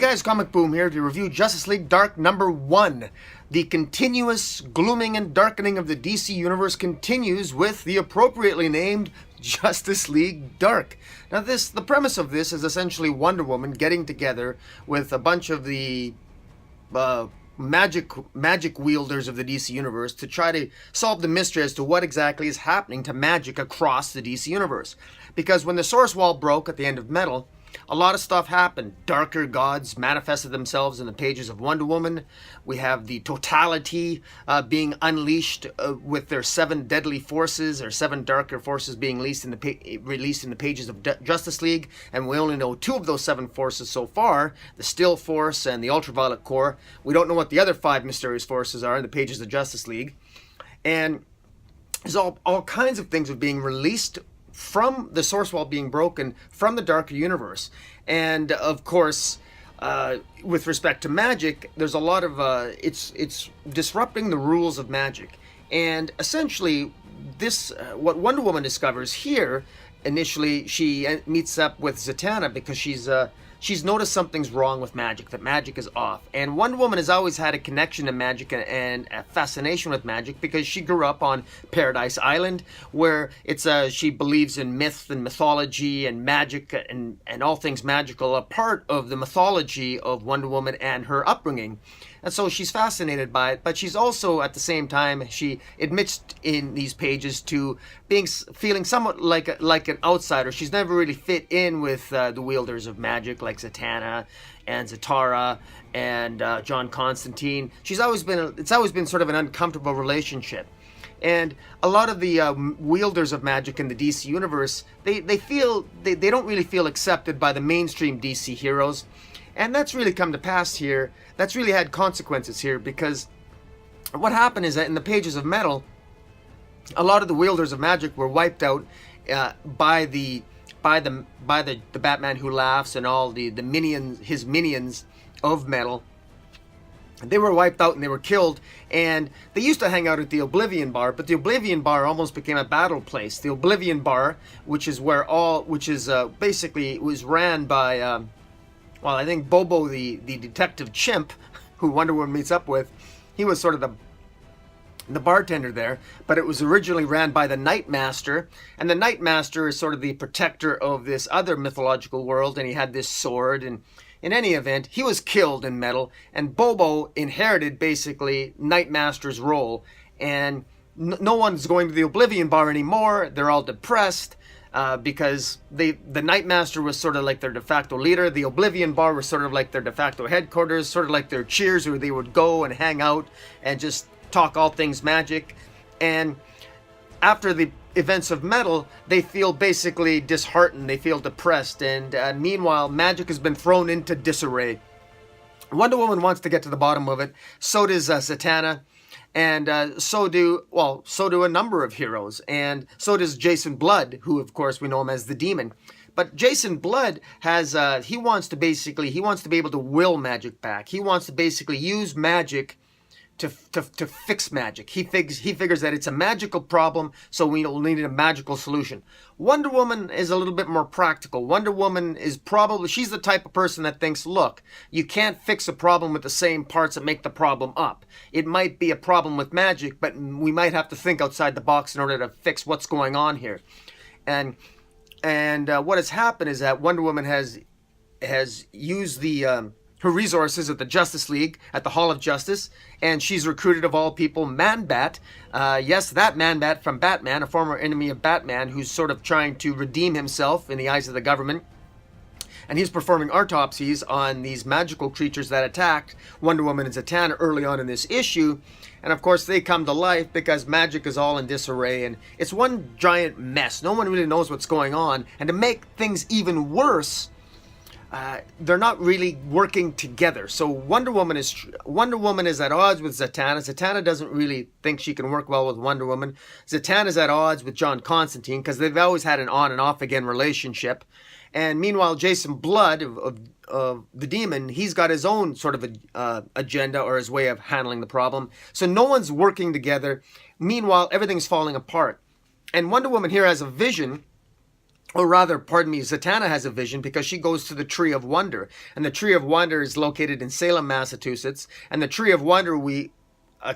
guys, Comic Boom here to review Justice League Dark #1. The continuous glooming and darkening of the DC Universe continues with the appropriately named Justice League Dark. Now the premise of this is essentially Wonder Woman getting together with a bunch of the magic wielders of the DC Universe to try to solve the mystery as to what exactly is happening to magic across the DC Universe. Because when the Source Wall broke at the end of Metal, a lot of stuff happened. Darker gods manifested themselves in the pages of Wonder Woman. We have the totality being unleashed with their 7 deadly forces, or 7 darker forces being released in the pages of Justice League. And we only know 2 of those 7 forces so far, the Still Force and the Ultraviolet Corps. We don't know what the other 5 mysterious forces are in the pages of Justice League. And there's all kinds of things are being released from the Source Wall being broken from the darker universe. And of course, with respect to magic, there's a lot of it's disrupting the rules of magic. And essentially this what Wonder Woman discovers here, initially she meets up with Zatanna because she's noticed something's wrong with magic, that magic is off. And Wonder Woman has always had a connection to magic and a fascination with magic because she grew up on Paradise Island, where she believes in myth and mythology and magic and all things magical, a part of the mythology of Wonder Woman and her upbringing. And so she's fascinated by it, but she's also, at the same time, she admits in these pages to feeling somewhat like an outsider. She's never really fit in with the wielders of magic like Zatanna and Zatara and John Constantine. It's always been sort of an uncomfortable relationship. And a lot of the wielders of magic in the DC universe, they don't really feel accepted by the mainstream DC heroes. And that's really come to pass here. That's really had consequences here, because what happened is that in the pages of Metal, a lot of the wielders of magic were wiped out by the Batman Who Laughs and all the minions, his minions of Metal. They were wiped out and they were killed, and they used to hang out at the Oblivion Bar, but the Oblivion Bar almost became a battle place. The Oblivion Bar, basically was ran by I think Bobo, the detective chimp, who Wonder Woman meets up with, he was sort of the bartender there, but it was originally ran by the Nightmaster, and the Nightmaster is sort of the protector of this other mythological world, and he had this sword, and in any event, he was killed in Metal, and Bobo inherited basically Nightmaster's role, and no one's going to the Oblivion Bar anymore. They're all depressed. Because the Nightmaster was sort of like their de facto leader. The Oblivion Bar was sort of like their de facto headquarters, sort of like their cheers where they would go and hang out and just talk all things magic. And after the events of Metal, they feel basically disheartened, they feel depressed, and meanwhile, magic has been thrown into disarray. Wonder Woman wants to get to the bottom of it, so does Zatanna. And so do a number of heroes, and so does Jason Blood, who of course we know him as the Demon. But Jason Blood he wants to be able to will magic back. He wants to basically use magic to fix magic. He figures that it's a magical problem, so we need a magical solution. Wonder Woman is a little bit more practical. Wonder Woman she's the type of person that thinks, look, you can't fix a problem with the same parts that make the problem up. It might be a problem with magic, but we might have to think outside the box in order to fix what's going on here. And what has happened is that Wonder Woman has used her resources at the Justice League, at the Hall of Justice, and she's recruited, of all people, Man-Bat. Yes, that Man-Bat from Batman, a former enemy of Batman, who's sort of trying to redeem himself in the eyes of the government. And he's performing autopsies on these magical creatures that attacked Wonder Woman and Zatanna early on in this issue. And of course, they come to life because magic is all in disarray, and it's one giant mess. No one really knows what's going on. And to make things even worse, they're not really working together. So Wonder Woman is at odds with Zatanna. Zatanna doesn't really think she can work well with Wonder Woman. Zatanna is at odds with John Constantine because they've always had an on and off again relationship. And meanwhile, Jason Blood of the Demon, he's got his own sort of agenda or his way of handling the problem. So no one's working together. Meanwhile, everything's falling apart. And Wonder Woman here has a vision or rather, pardon me, Zatanna has a vision because she goes to the Tree of Wonder. And the Tree of Wonder is located in Salem, Massachusetts. And the Tree of Wonder, we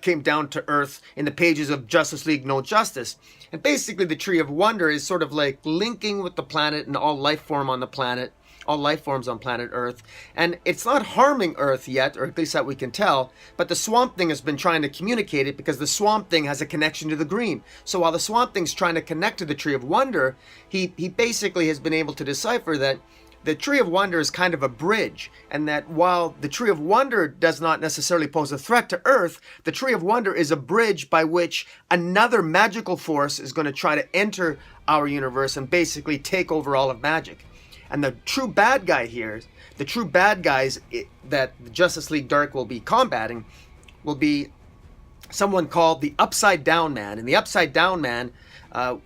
came down to earth in the pages of Justice League No Justice. And basically, the Tree of Wonder is sort of like linking with the planet and all life form on the planet, all life forms on planet Earth. And it's not harming Earth yet, or at least that we can tell, but the Swamp Thing has been trying to communicate it because the Swamp Thing has a connection to the green. So while the Swamp Thing's trying to connect to the Tree of Wonder, he basically has been able to decipher that the Tree of Wonder is kind of a bridge, and that while the Tree of Wonder does not necessarily pose a threat to Earth, the Tree of Wonder is a bridge by which another magical force is going to try to enter our universe and basically take over all of magic. And the true bad guy here, the true bad guys that the Justice League Dark will be combating, will be someone called the Upside Down Man. And the Upside Down Man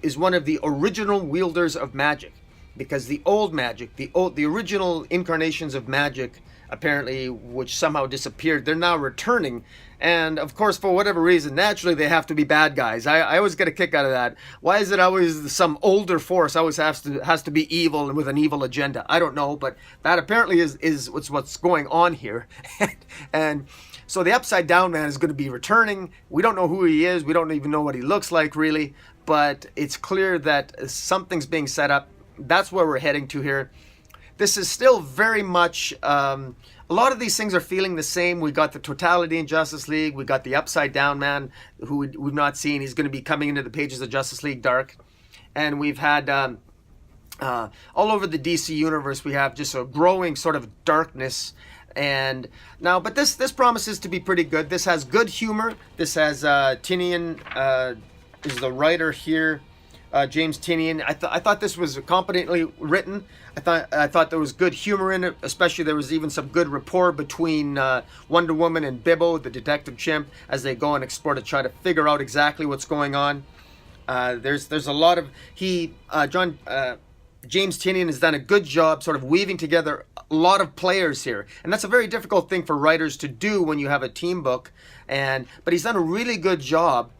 is one of the original wielders of magic. Because the old magic, the original incarnations of magic, apparently, which somehow disappeared, they're now returning. And of course, for whatever reason, naturally they have to be bad guys. I always get a kick out of that. Why is it always some older force always has to be evil and with an evil agenda? I don't know, but that apparently is what's going on here. And so the Upside Down Man is going to be returning. We don't know who he is. We don't even know what he looks like, really. But it's clear that something's being set up. That's where we're heading to here. This is still very much, a lot of these things are feeling the same. We got the Totality in Justice League. We got the Upside Down Man, who we've not seen. He's going to be coming into the pages of Justice League Dark. And we've had, all over the DC universe, we have just a growing sort of darkness. And now, but this promises to be pretty good. This has good humor. This has, Tynion is the writer here. James Tynion. I thought this was competently written. I thought there was good humor in it. Especially there was even some good rapport between Wonder Woman and Bibbo, the detective chimp, as they go and explore to try to figure out exactly what's going on. There's a lot of James Tynion has done a good job sort of weaving together a lot of players here, and that's a very difficult thing for writers to do when you have a team book. But he's done a really good job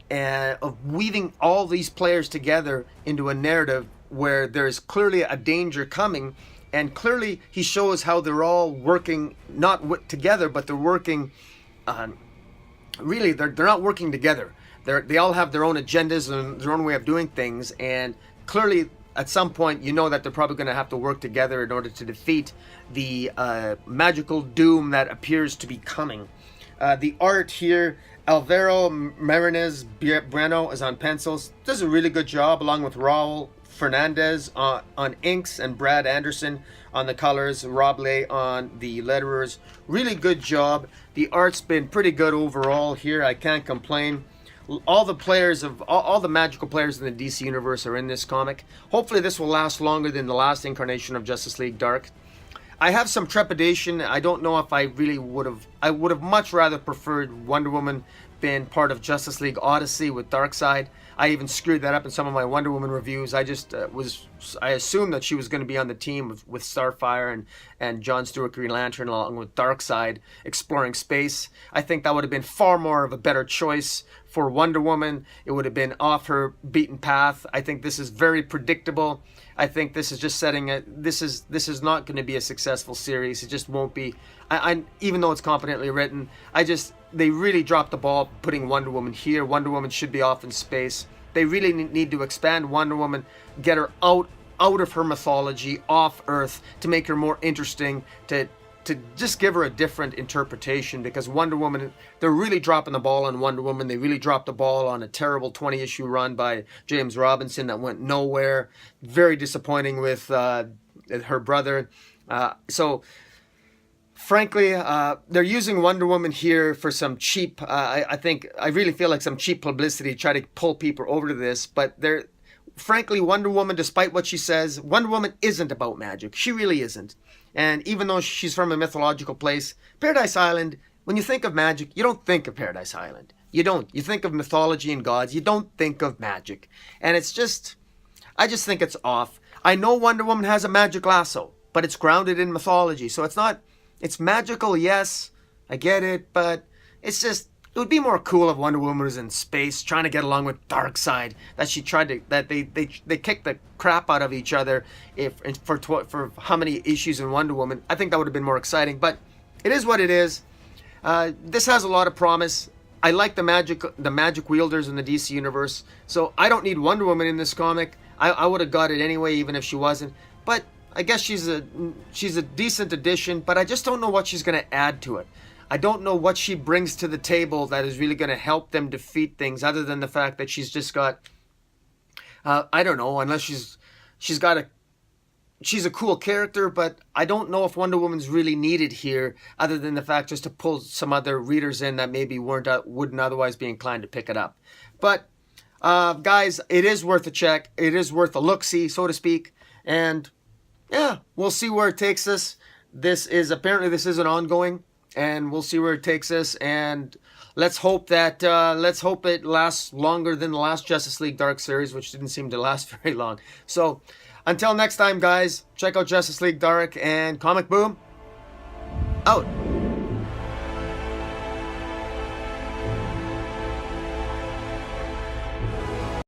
of weaving all these players together into a narrative where there's clearly a danger coming, and clearly he shows how they're all working not together, but they're working really they're not working together. They all have their own agendas and their own way of doing things, and clearly at some point you know that they're probably going to have to work together in order to defeat the magical doom that appears to be coming. The art here, Alvaro Marinez Bueno is on pencils. Does a really good job, along with Raul Fernandez on inks and Brad Anderson on the colors, Rob Lay on the letterers. Really good job. The art's been pretty good overall here. I can't complain. All the players of all the magical players in the DC universe are in this comic. Hopefully this will last longer than the last incarnation of Justice League Dark. I have some trepidation. I don't know if I really would have. I would have much rather preferred Wonder Woman been part of Justice League Odyssey with Darkseid. I even screwed that up in some of my Wonder Woman reviews. I just I assumed that she was going to be on the team with Starfire and John Stewart Green Lantern along with Darkseid exploring space. I think that would have been far more of a better choice for Wonder Woman. It would have been off her beaten path. I think this is very predictable. I think this is just setting it. This is not going to be a successful series. It just won't be. I even though it's competently written, they really dropped the ball putting Wonder Woman here. Wonder Woman should be off in space. They really need to expand Wonder Woman, get her out of her mythology, off Earth, to make her more interesting, to just give her a different interpretation, because Wonder Woman, they're really dropping the ball on Wonder Woman. They really dropped the ball on a terrible 20-issue run by James Robinson that went nowhere. Very disappointing with her brother. So frankly, they're using Wonder Woman here for some cheap, I really feel like some cheap publicity to try to pull people over to this, but frankly, Wonder Woman, despite what she says, Wonder Woman isn't about magic. She really isn't. And even though she's from a mythological place, Paradise Island, when you think of magic, you don't think of Paradise Island. You don't. You think of mythology and gods. You don't think of magic. And I just think it's off. I know Wonder Woman has a magic lasso, but it's grounded in mythology. So it's magical, yes, I get it, but it's just, it would be more cool if Wonder Woman was in space trying to get along with Darkseid. That she tried to that they kicked the crap out of each other for how many issues in Wonder Woman. I think that would have been more exciting. But it is what it is. This has a lot of promise. I like the magic wielders in the DC universe, so I don't need Wonder Woman in this comic. I would have got it anyway, even if she wasn't. But I guess she's a decent addition. But I just don't know what she's going to add to it. I don't know what she brings to the table that is really going to help them defeat things, other than the fact that she's just got, I don't know, unless she's a cool character, but I don't know if Wonder Woman's really needed here, other than the fact just to pull some other readers in that maybe wouldn't otherwise be inclined to pick it up. But guys, it is worth a check. It is worth a look-see, so to speak. And yeah, we'll see where it takes us. This is an ongoing. And we'll see where it takes us. And let's hope it lasts longer than the last Justice League Dark series, which didn't seem to last very long. So until next time, guys, check out Justice League Dark, and Comic Boom out.